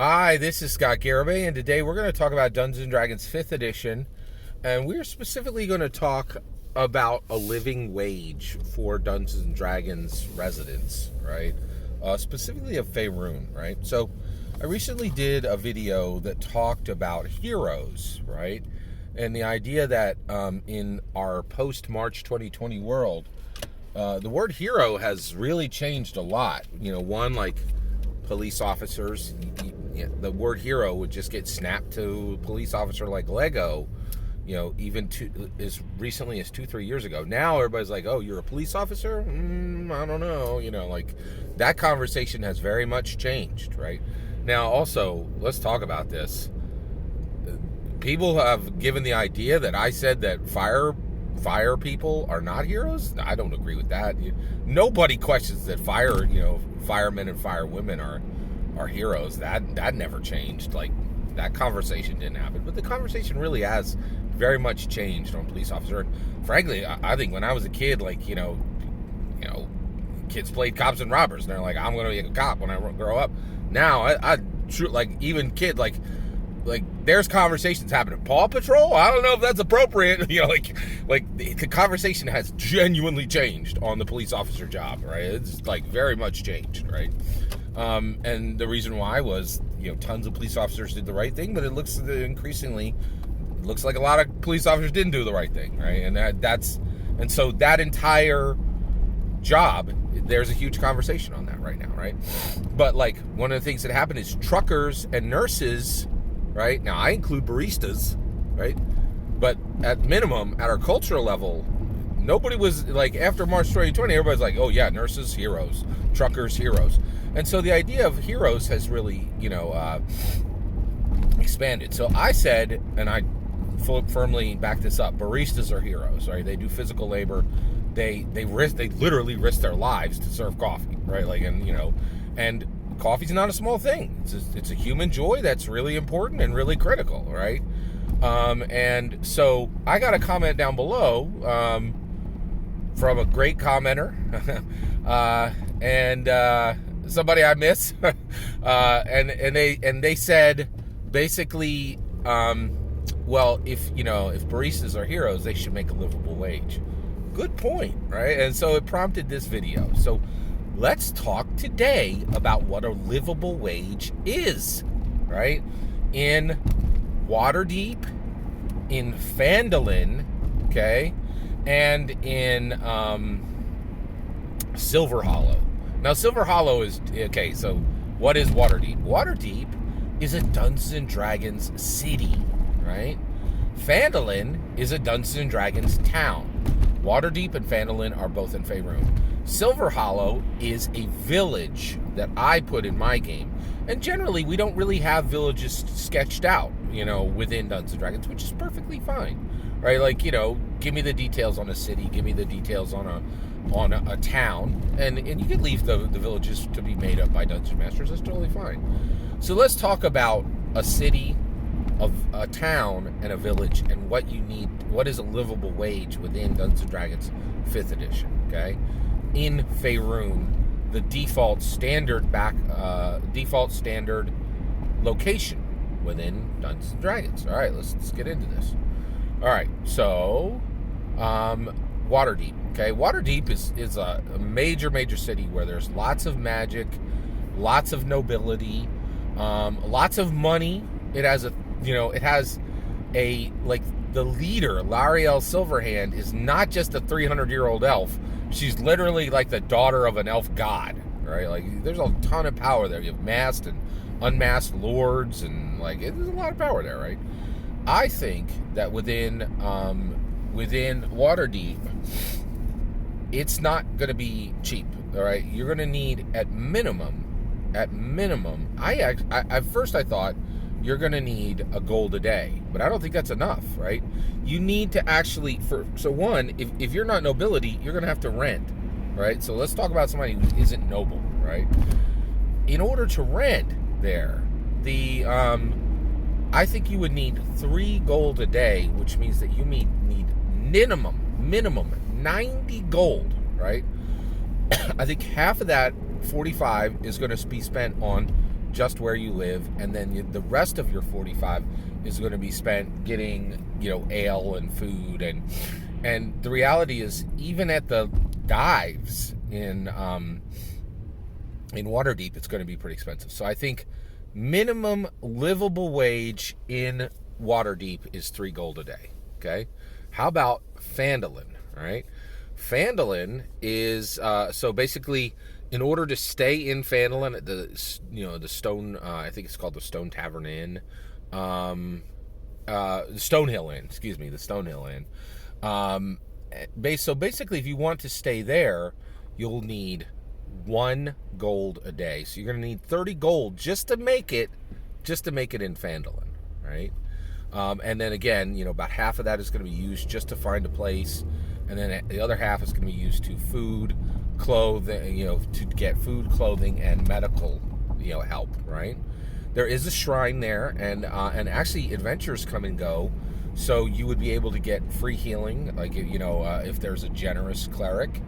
Hi, this is Scott Garibay, and today we're going to talk about Dungeons & Dragons 5th edition, and we're specifically going to talk about a living wage for Dungeons & Dragons residents, right? Specifically of Faerun, right? So I recently did a video that talked about heroes, right? And the idea that in our post-March 2020 world, the word hero has really changed a lot. One, like police officers, the word hero would just get snapped to a police officer like Lego, even as recently as 2-3 years ago. Now everybody's like, oh, you're a police officer? I don't know. Like that conversation has very much changed, right? Now, also, let's talk about this. People have given the idea that I said that fire people are not heroes. I don't agree with that. Nobody questions that firemen and firewomen are heroes. That never changed. Like, that conversation didn't happen. But the conversation really has very much changed on police officer. And frankly, I think when I was a kid, kids played cops and robbers, and they're like, I'm going to be a cop when I grow up. Now, even kid, like there's conversations happening. Paw Patrol? I don't know if that's appropriate. The conversation has genuinely changed on the police officer job, right? It's like very much changed, right? And the reason why was, tons of police officers did the right thing, but it looks increasingly like a lot of police officers didn't do the right thing, right? And so that entire job, there's a huge conversation on that right now, right? But one of the things that happened is truckers and nurses, right? Now, I include baristas, right? But at minimum, at our cultural level, nobody was after March 2020, everybody's like, oh yeah, nurses, heroes, truckers, heroes. And so the idea of heroes has really, expanded. So I said, and I firmly back this up, baristas are heroes, right? They do physical labor. They literally risk their lives to serve coffee, right? And coffee's not a small thing. It's a human joy that's really important and really critical, right? And so I got a comment down below from a great commenter and somebody I miss, and they said basically, well, if baristas are heroes, they should make a livable wage. Good point, right? And so it prompted this video. So let's talk today about what a livable wage is, right? In Waterdeep, in Phandelin, okay, and in Silver Hollow. Now, Silver Hollow is, okay, so what is Waterdeep? Waterdeep is a Dungeons & Dragons city, right? Phandelin is a Dungeons & Dragons town. Waterdeep and Phandelin are both in Faerun. Silver Hollow is a village that I put in my game. And generally, we don't really have villages sketched out, within Dungeons & Dragons, which is perfectly fine, right? Give me the details on a city, give me the details on a town, and you can leave the villages to be made up by dungeon masters. That's totally fine. So let's talk about a city, of a town, and a village, and what you need. What is a livable wage within Dungeons & Dragons 5th edition? Okay, in Faerun, the default standard location within Dungeons & Dragons. All right, let's get into this. All right, so Waterdeep. Okay, Waterdeep is a major city where there's lots of magic, lots of nobility, lots of money. It has the leader, Lariel Silverhand, is not just a 300-year-old elf. She's literally like the daughter of an elf god, right? There's a ton of power there. You have masked and unmasked lords, and there's a lot of power there, right? I think that within Waterdeep, it's not going to be cheap, all right? You're going to need at minimum. At first I thought you're going to need a gold a day, but I don't think that's enough, right? You need to actually, if you're not nobility, you're going to have to rent, right? So let's talk about somebody who isn't noble, right? In order to rent there, I think you would need 3 gold a day, which means that you need minimum 90 gold, right? I think half of that 45 is going to be spent on just where you live, and then the rest of your 45 is going to be spent getting, ale and food, and the reality is, even at the dives in Waterdeep, it's going to be pretty expensive. So I think minimum livable wage in Waterdeep is 3 gold a day. Okay, how about Phandelin? All right, Phandelin is so basically, in order to stay in Phandelin at the stone, I think it's called the Stone Tavern Inn, the Stonehill Inn. Excuse me, the Stonehill Inn. So basically, if you want to stay there, you'll need 1 gold a day. So you're going to need 30 gold just to make it in Phandelin, right? And then again, about half of that is going to be used just to find a place, and then the other half is going to be used to food, clothing, to get food, clothing, and medical, help, right? There is a shrine there, and actually adventures come and go, so you would be able to get free healing, like if there's a generous cleric,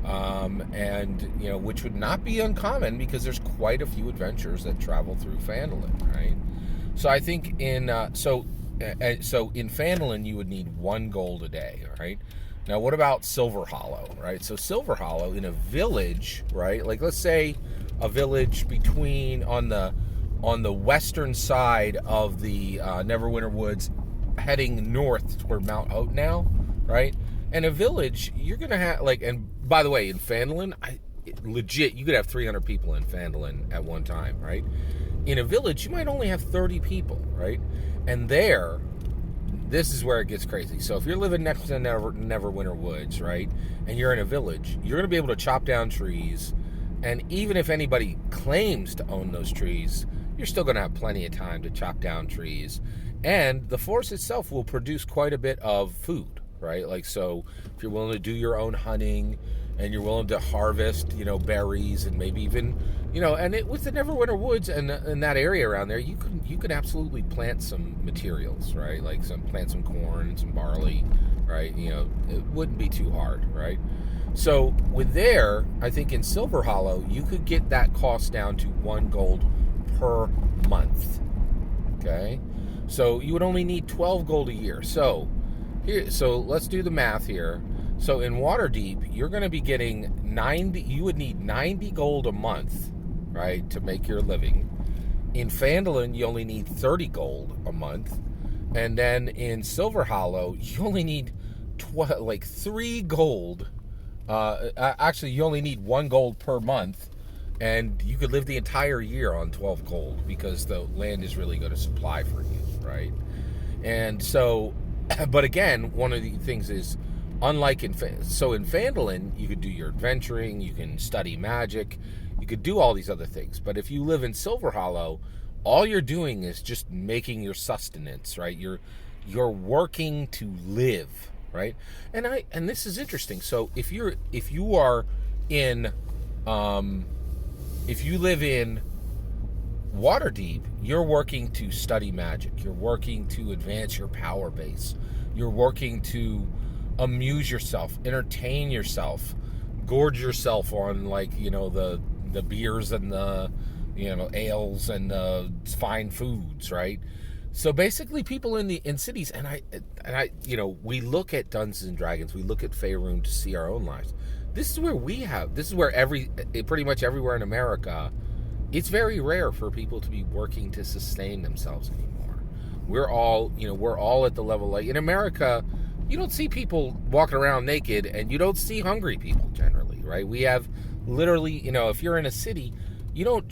and which would not be uncommon because there's quite a few adventures that travel through Phandelin, right? So I think in Phandelin you would need 1 gold a day, all right? Now, what about Silver Hollow, right? So Silver Hollow, in a village, right? Like, let's say a village between on the western side of the Neverwinter Woods, heading north toward Mount Hope now, right? And a village, you're gonna have and by the way, in Phandelin, legit, you could have 300 people in Phandelin at one time, right? In a village, you might only have 30 people, right? And this is where it gets crazy. So if you're living next to Neverwinter Woods, right, and you're in a village, you're going to be able to chop down trees, and even if anybody claims to own those trees, you're still going to have plenty of time to chop down trees. And the forest itself will produce quite a bit of food, right? Like, so if you're willing to do your own hunting, and you're willing to harvest, berries, and maybe even, and with the Neverwinter Woods and that area around there, you could absolutely plant some materials, right? Like plant some corn, some barley, right? It wouldn't be too hard, right? So with there, I think in Silver Hollow, you could get that cost down to 1 gold per month. Okay, so you would only need 12 gold a year. So let's do the math here. So in Waterdeep, you're going to be getting 90. You would need 90 gold a month, right, to make your living. In Phandelin, you only need 30 gold a month, and then in Silver Hollow, you only need 3 gold. Actually, you only need 1 gold per month, and you could live the entire year on 12 gold because the land is really going to supply for you, right? And so, but again, one of the things is, unlike in Phandelin, you could do your adventuring, you can study magic, you could do all these other things. But if you live in Silver Hollow, all you're doing is just making your sustenance, right? You're working to live, right? And this is interesting. So if you live in Waterdeep, you're working to study magic. You're working to advance your power base. You're working to amuse yourself, entertain yourself, gorge yourself on the beers and the ales and the fine foods, right? So basically, people in cities, and I we look at Dungeons and Dragons, we look at Faerun to see our own lives. This is where pretty much everywhere in America, it's very rare for people to be working to sustain themselves anymore. We're all at the level, like in America, you don't see people walking around naked, and you don't see hungry people generally, right? We have literally, if you're in a city, you don't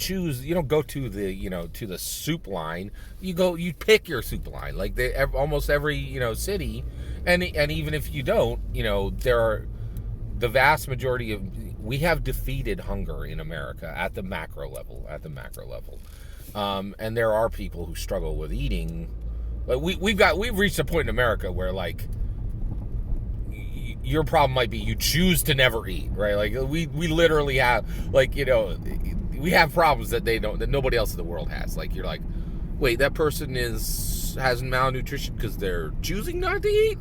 go to the soup line. You pick your soup line. Like almost every, city, and even if you don't, there are the vast majority of, we have defeated hunger in America at the macro level, and there are people who struggle with eating. Like we've reached a point in America where, like, your problem might be you choose to never eat, right? Like we literally have, we have problems that nobody else in the world has. Like, you're like, wait, that person has malnutrition because they're choosing not to eat,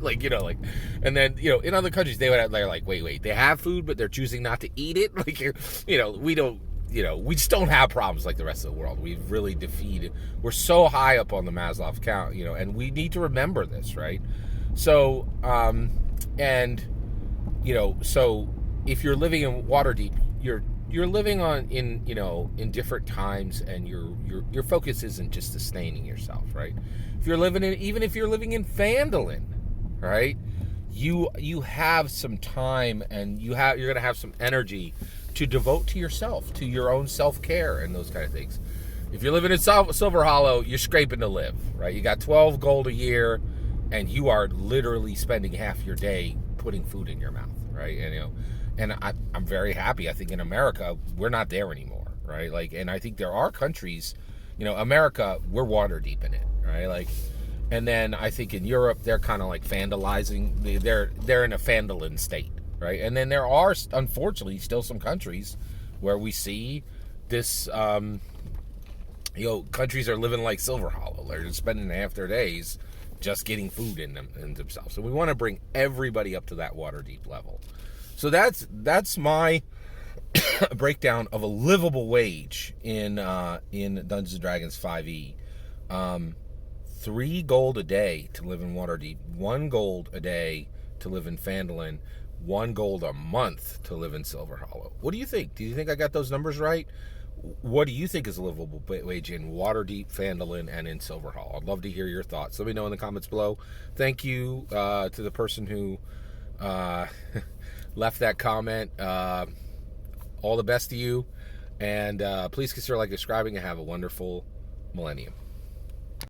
and then in other countries they're like, wait, they have food but they're choosing not to eat it. Like, we don't we just don't have problems like the rest of the world. We've really we're so high up on the Maslow count, and we need to remember this, right? So, so if you're living in Waterdeep, you're living in different times, and your focus isn't just sustaining yourself, right? Even if you're living in Phandelin, right? You have some time, and you're going to have some energy to devote to yourself, to your own self-care and those kind of things. If you're living in Silver Hollow, you're scraping to live, right? You got 12 gold a year, and you are literally spending half your day putting food in your mouth, right? And I'm very happy. I think in America, we're not there anymore, right? And I think there are countries, America, we're water deep in it, right? And then I think in Europe, they're kind of vandalizing. They're in a Phandelin state, right? And then there are, unfortunately, still some countries where we see this, countries are living like Silver Hollow. They're just spending half their days just getting food in themselves. So we want to bring everybody up to that Waterdeep level. So that's my breakdown of a livable wage in Dungeons & Dragons 5e. 3 gold a day to live in Waterdeep, 1 gold a day to live in Phandelin, 1 gold a month to live in Silver Hollow. What do you think? Do you think I got those numbers right? What do you think is a livable wage in Waterdeep, Phandelin, and in Silver Hollow? I'd love to hear your thoughts. Let me know in the comments below. Thank you to the person who left that comment. All the best to you. And please consider subscribing, and have a wonderful millennium.